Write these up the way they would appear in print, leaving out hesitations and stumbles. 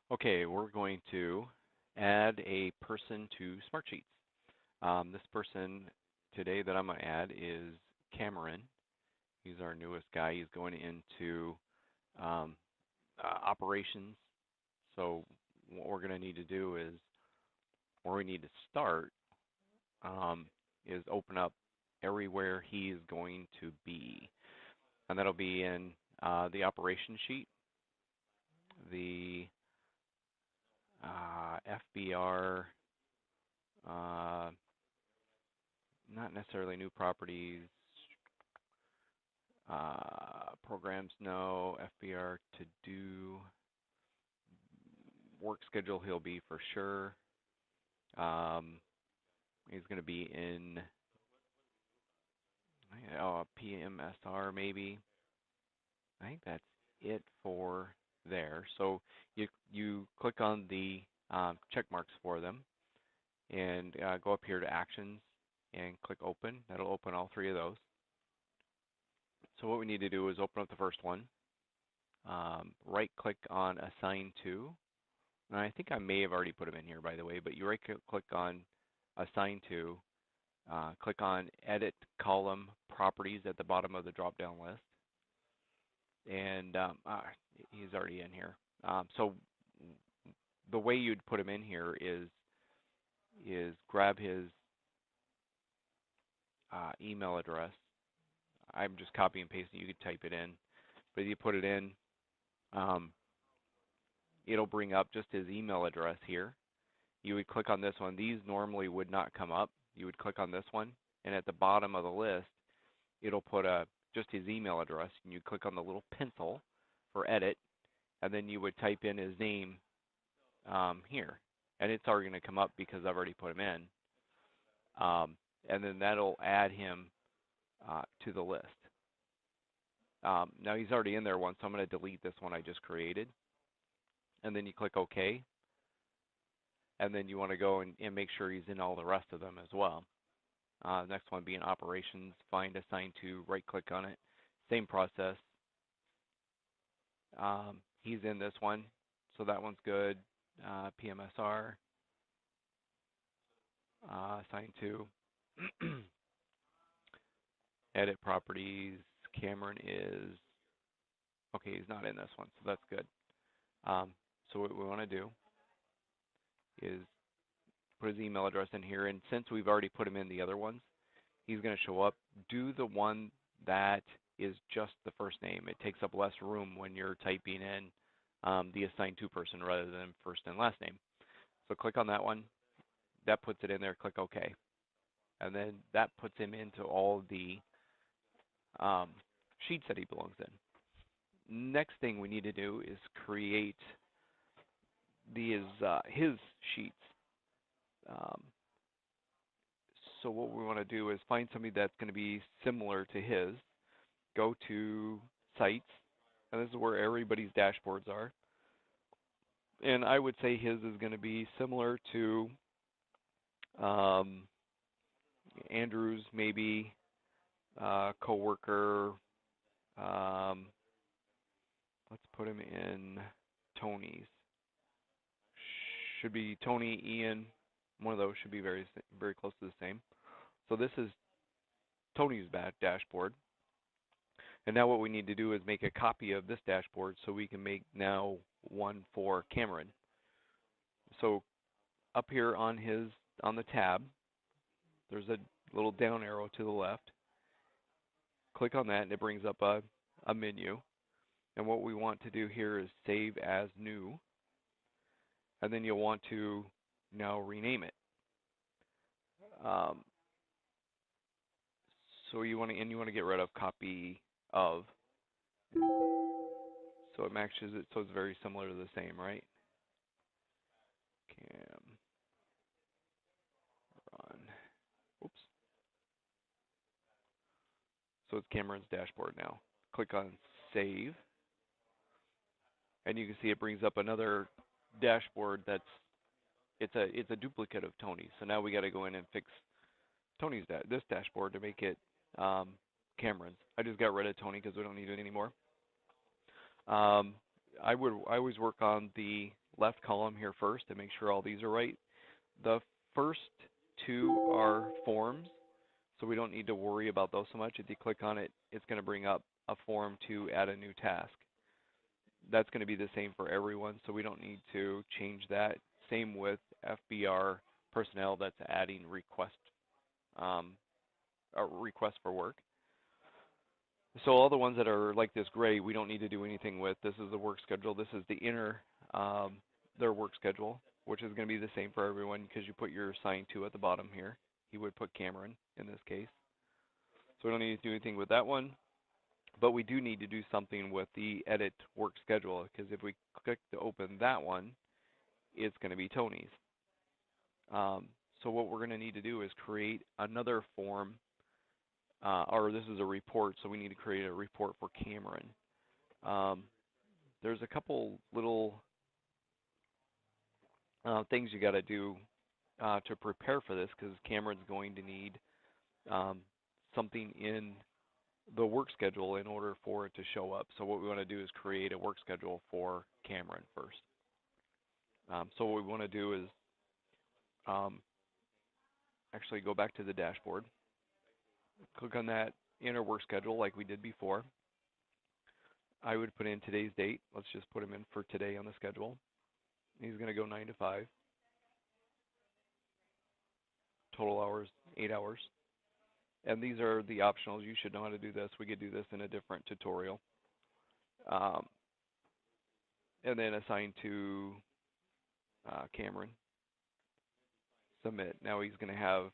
Okay, we're going to add a person to SmartSheets. This person today that I'm going to add is Cameron. He's our newest guy. He's going into um, operations. So what we're going to need to do is, where we need to start, is open up everywhere he is going to be. And that'll be in the operation sheet, the FBR, uh, not necessarily new properties, programs, no, FBR to do, work schedule he'll be for sure. He's going to be in PMSR maybe. I think that's it for there. So you click on the check marks for them and go up here to actions and click open. That'll open all three of those. So what we need to do is open up the first one, right click on assign to, and I think I may have already put them in here by the way, but you right click on assign to, click on edit column properties at the bottom of the drop down list, and he's already in here. So the way you'd put him in here is grab his email address. I'm just copy and pasting. You could type it in, but if you put it in, it'll bring up just his email address here. You would click on this one. These normally would not come up. You would click on this one, and at the bottom of the list, it'll put just his email address, and you click on the little pencil for edit, and then you would type in his name here, and it's already going to come up because I've already put him in, and then that'll add him to the list. Now he's already in there once, so I'm going to delete this one I just created, and then you click OK, and then you want to go and make sure he's in all the rest of them as well. Next one being operations, find assign to, right click on it, same process. He's in this one, so that one's good. PMSR, assign to, edit properties, Cameron is, okay, he's not in this one, so that's good. So what we want to do is put his email address in here, and since we've already put him in the other ones, he's going to show up. Do the one that is just the first name. It takes up less room when you're typing in the assigned to person rather than first and last name. So click on that one. That puts it in there. Click OK. And then that puts him into all the sheets that he belongs in. Next thing we need to do is create his sheets. So what we want to do is find somebody that's going to be similar to his. Go to sites, and this is where everybody's dashboards are. And I would say his is going to be similar to Andrew's, maybe coworker. Let's put him in Tony's. Should be Tony, Ian. One of those should be very close to the same. So this is Tony's dashboard. And now what we need to do is make a copy of this dashboard so we can make now one for Cameron. So up here on the tab, there's a little down arrow to the left. Click on that and it brings up a menu. And what we want to do here is save as new. And then you'll want to now rename it. So you want to get rid of copy of. So it matches it, so it's very similar to the same, right? Run. Oops. So it's Cameron's dashboard now. Click on save. And you can see it brings up another dashboard it's a duplicate of Tony's. So now we got to go in and fix Tony's this dashboard to make it Cameron's. I just got rid of Tony because we don't need it anymore. I always work on the left column here first to make sure all these are right. The first two are forms, so we don't need to worry about those so much. If you click on it, it's going to bring up a form to add a new task. That's going to be the same for everyone, so we don't need to change that. Same with FBR personnel that's adding um, a request for work. So all the ones that are like this gray, we don't need to do anything with. This is the work schedule. This is the inner, their work schedule, which is going to be the same for everyone because you put your assign to at the bottom here. He would put Cameron in this case. So we don't need to do anything with that one. But we do need to do something with the edit work schedule because if we click to open that one, it's going to be Tony's. So what we're going to need to do is create another form, or this is a report, so we need to create a report for Cameron. There's a couple little things you got to do to prepare for this because Cameron's going to need something in the work schedule in order for it to show up. So what we want to do is create a work schedule for Cameron first. So what we want to do is actually go back to the dashboard, click on that inner work schedule like we did before. I would put in today's date. Let's just put him in for today on the schedule. He's going to go 9 to 5. Total hours, 8 hours. And these are the optionals. You should know how to do this. We could do this in a different tutorial. And then assign to Cameron. Submit. Now he's going to have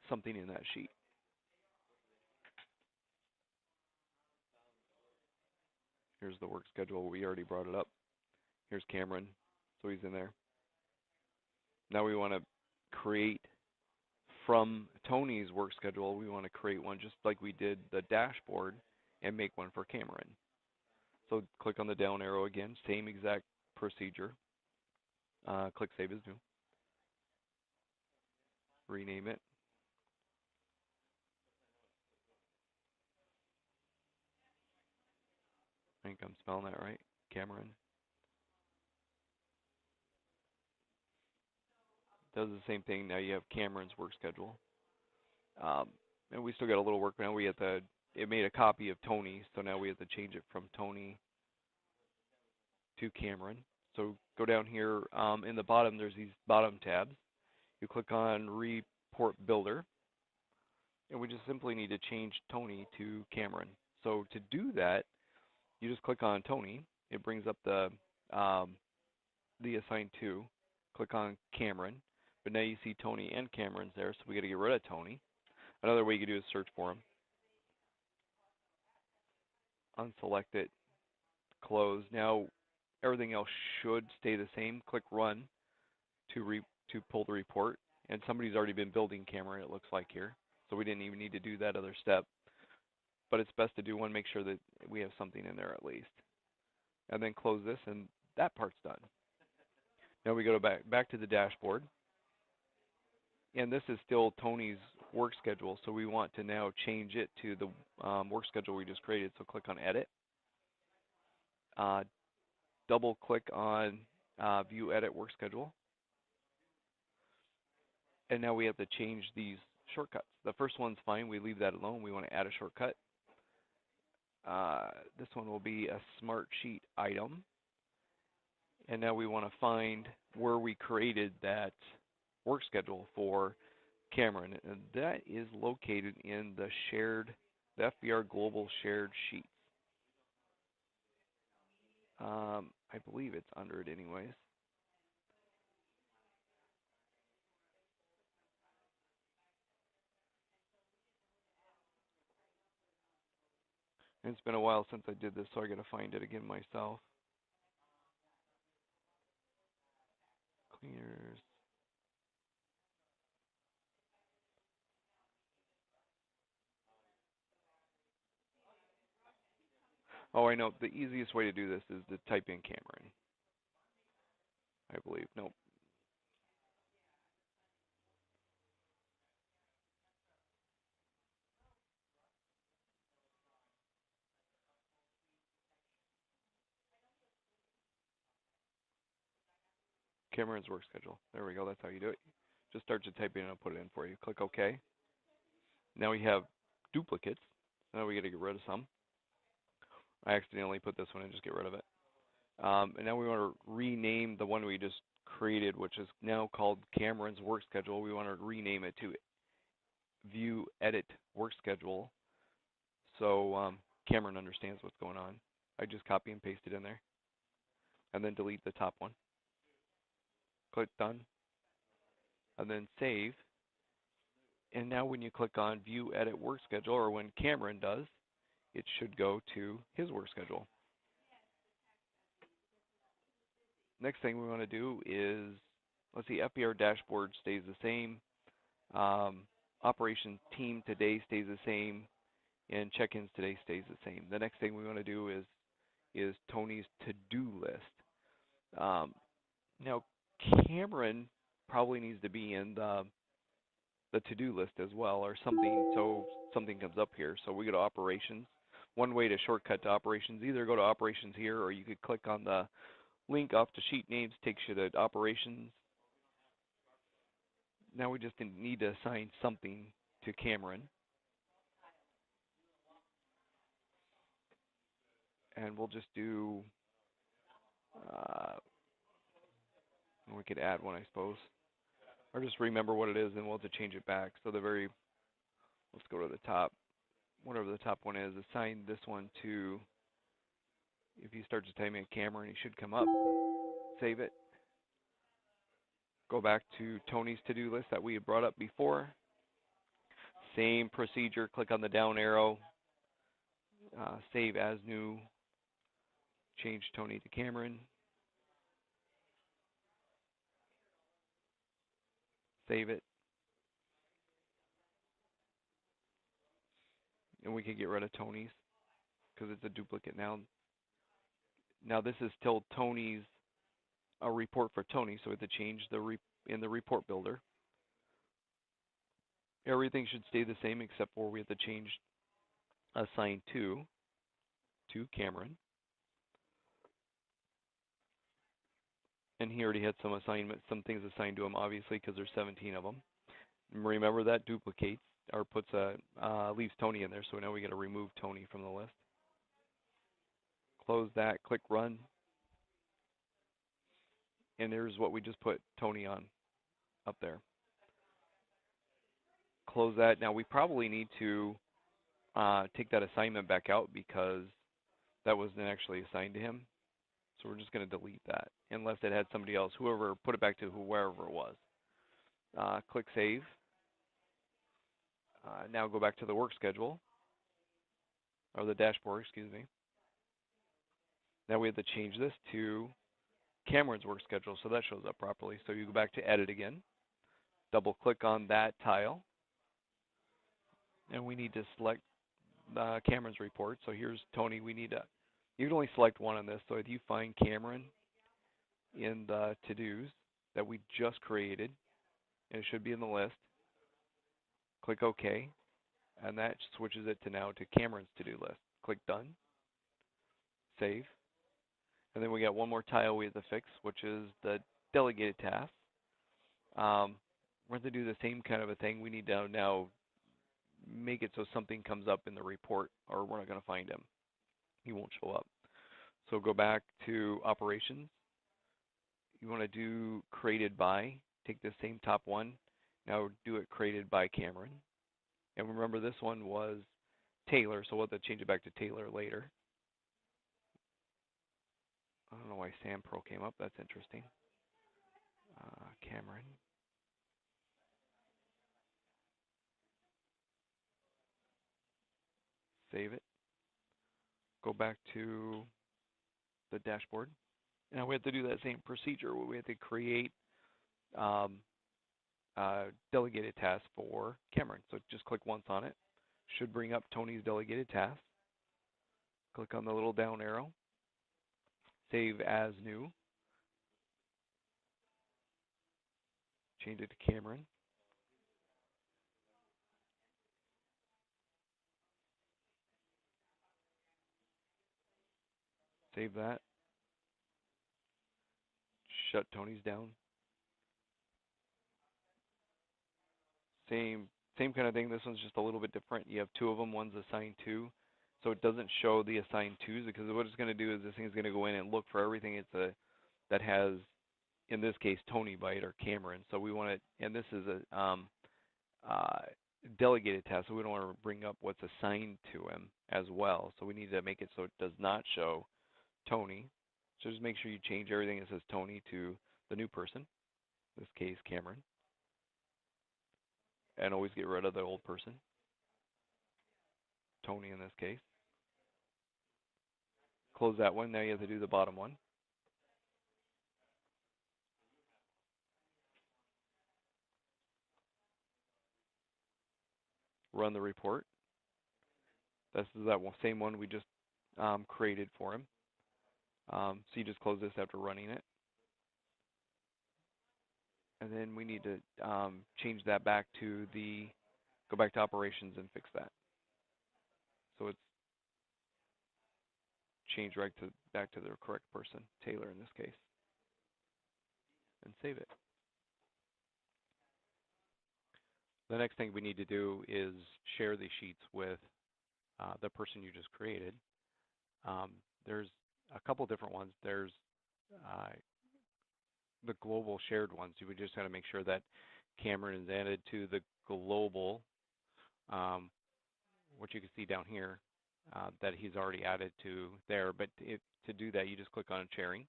something in that sheet. Here's the work schedule. We already brought it up. Here's Cameron. So he's in there. Now we want to create from Tony's work schedule. We want to create one just like we did the dashboard and make one for Cameron. So click on the down arrow again. Same exact procedure. Click Save as New. Rename it. I think I'm spelling that right. Cameron. Does the same thing. Now you have Cameron's work schedule. And we still got a little work now. We have to, it made a copy of Tony, so now we have to change it from Tony to Cameron. So go down here in the bottom, there's these bottom tabs. You click on Report Builder, and we just simply need to change Tony to Cameron. So to do that, you just click on Tony. It brings up the assigned to. Click on Cameron, but now you see Tony and Cameron's there, so we got to get rid of Tony. Another way you can do is search for him. Unselect it, close. Now everything else should stay the same. Click Run to pull the report, and somebody's already been building Cameron, it looks like here, so we didn't even need to do that other step. But it's best to do one, make sure that we have something in there at least, and then close this, and that part's done. Now we go back to the dashboard, and this is still Tony's work schedule, so we want to now change it to the work schedule we just created. So click on Edit, double click on View Edit Work Schedule, and now we have to change these shortcuts. The first one's fine, we leave that alone. We want to add a shortcut. This one will be a SmartSheet item, and now we want to find where we created that work schedule for Cameron, and that is located in the FBR Global Shared Sheets. I believe it's under it anyways. And it's been a while since I did this, so I got to find it again myself. Cleaners. Oh, I know. The easiest way to do this is to type in Cameron, I believe. Nope. Cameron's work schedule. There we go. That's how you do it. Just start to type in and I'll put it in for you. Click OK. Now we have duplicates. Now we got to get rid of some. I accidentally put this one in. Just get rid of it. And now we want to rename the one we just created, which is now called Cameron's work schedule. We want to rename it to View Edit Work Schedule, so Cameron understands what's going on. I just copy and paste it in there, and then delete the top one. Click Done, and then Save. And now when you click on View Edit Work Schedule, or when Cameron does, it should go to his work schedule. Next thing we want to do is, let's see, FBR dashboard stays the same. Operations team today stays the same, and check-ins today stays the same. The next thing we want to do is Tony's to-do list. Now, Cameron probably needs to be in the to-do list as well, or something, so something comes up here. So we go to operations. One way to shortcut to operations, either go to operations here, or you could click on the link off to sheet names, takes you to operations. Now we just need to assign something to Cameron. And we'll just do, we could add one, I suppose. Or just remember what it is, and we'll have to change it back. So let's go to the top. Whatever the top one is, assign this one to, if you start to type in Cameron, he should come up. Save it. Go back to Tony's to-do list that we had brought up before. Same procedure, click on the down arrow, save as new, change Tony to Cameron. Save it. And we can get rid of Tony's because it's a duplicate now. Now this is still Tony's, a report for Tony, so we have to change in the report builder. Everything should stay the same except for we have to change assign to Cameron. And he already had some things assigned to him, obviously, because there's 17 of them. And remember that duplicates or leaves Tony in there, so now we got to remove Tony from the list. Close that, click Run, and there's what we just put Tony on up there. Close that. Now we probably need to take that assignment back out because that wasn't actually assigned to him. So we're just going to delete that unless it had somebody else, put it back to wherever it was. Click Save. Now go back to the work schedule, or the dashboard, excuse me. Now we have to change this to Cameron's work schedule, so that shows up properly. So you go back to Edit again, double click on that tile, and we need to select Cameron's report. So here's Tony. You can only select one on this, so if you find Cameron in the to-dos that we just created, and it should be in the list, click OK, and that switches it to now to Cameron's to-do list. Click Done, Save, and then we got one more tile we have to fix, which is the delegated tasks. We're going to do the same kind of a thing. We need to now make it so something comes up in the report, or we're not going to find him. He won't show up. So go back to Operations. You want to do Created By. Take the same top one. Now do it Created by Cameron. And remember, this one was Taylor, so we'll have to change it back to Taylor later. I don't know why Sam Pro came up. That's interesting. Cameron. Save it. Go back to the dashboard. Now we have to do that same procedure where we have to create delegated tasks for Cameron. So just click once on it. Should bring up Tony's delegated tasks. Click on the little down arrow. Save as new. Change it to Cameron. Save that. Shut Tony's down. Same kind of thing. This one's just a little bit different. You have two of them. One's assigned to, so it doesn't show the assigned twos because what it's going to do is this thing is going to go in and look for everything that has, in this case, Tony by it or Cameron. So we want to, and this is a uh, delegated task, so we don't want to bring up what's assigned to him as well. So we need to make it so it does not show Tony. So just make sure you change everything that says Tony to the new person, in this case Cameron, and always get rid of the old person, Tony in this case. Close that one. Now you have to do the bottom one. Run the report. This is that same one we just created for him. So you just close this after running it. And then we need to change that back to go back to operations and fix that. So it's changed back to the correct person, Taylor in this case. And save it. The next thing we need to do is share the sheets with the person you just created. There's a couple different ones. There's the global shared ones. You would just have to make sure that Cameron is added to the global, what you can see down here, that he's already added to there. But to do that, you just click on sharing.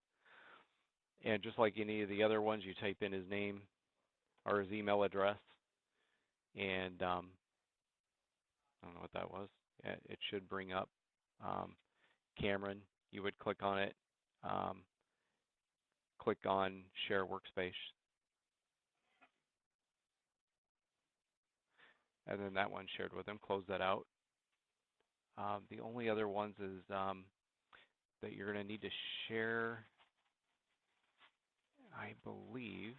And just like any of the other ones, you type in his name or his email address. And I don't know what that was. It should bring up Cameron. You would click on it, click on Share Workspace, and then that one's shared with him. Close that out. The only other ones is that you're going to need to share, I believe,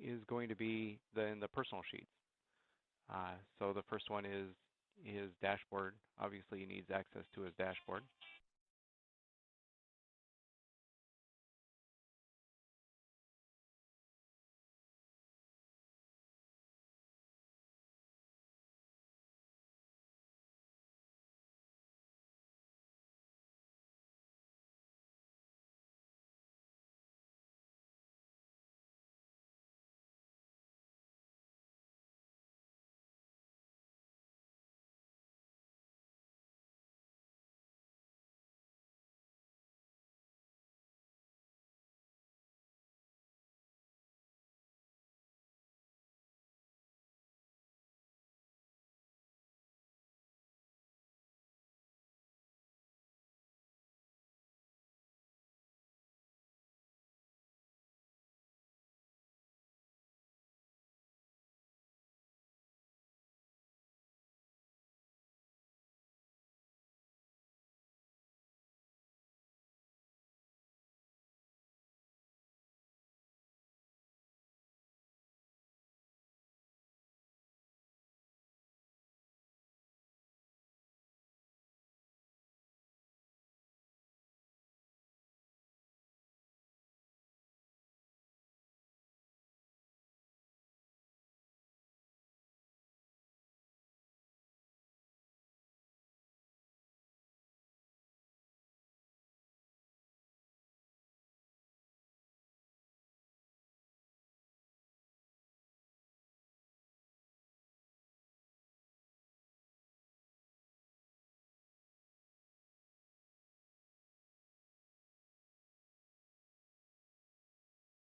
is going to be in the personal sheets. So the first one is his dashboard. Obviously, he needs access to his dashboard.